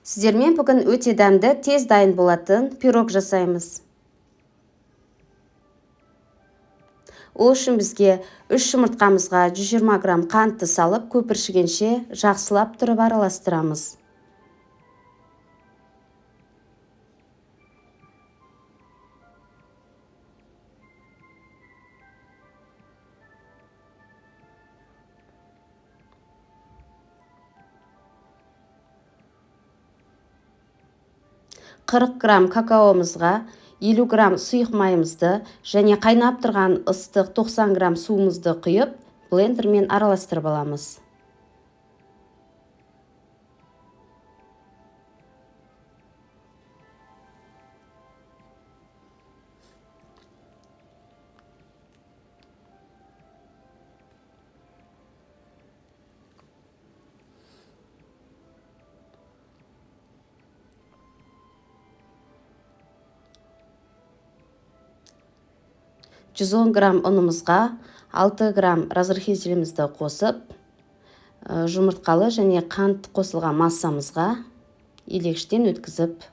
Сіздермен бүгін өте дәмді, тез дайын болатын пирог жасаймыз. Ол үшін бізге 3 жұмыртқамызға 120 грамм қантты салып, көпіршігенше жақсылап тұрып араластырамыз. Қырық грамм какаомызға 50 грамм сұйық майымызды және қайнап тұрған ыстық 90 грамм суымызды құйып, блендермен араластырып аламыз. «110 грамм ұнымызға 6 грамм разрыхителімізді қосып, жұмыртқалы және қант қосылған массамызға илегіштен өткізіп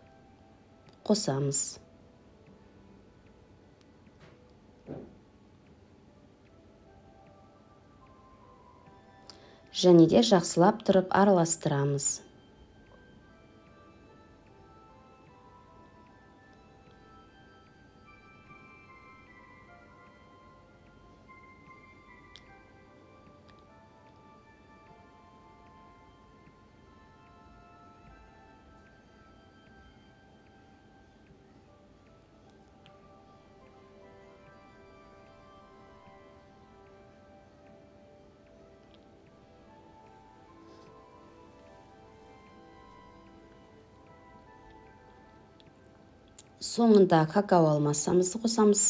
қосамыз. Және де жақсылап тұрып араластырамыз. Соңында какао массамызды қосамыз.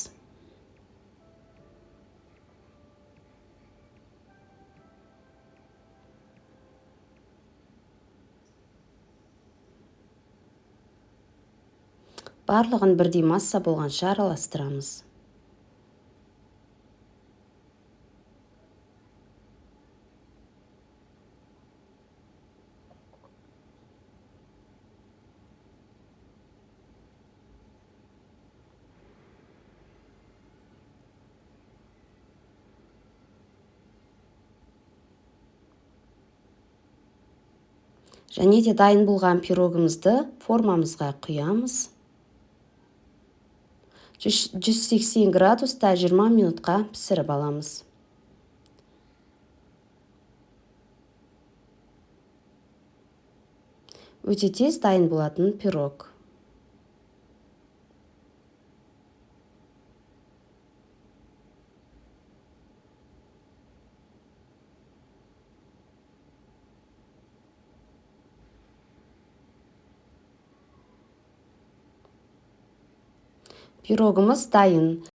Барлығын бірдей масса болғанша араластырамыз. Және де дайын болған пирогымызды формамызға құямыз. 180 градуста 20 минутқа пісіріп аламыз. Өте тез дайын болатын пирог. Пирогымыз дайын.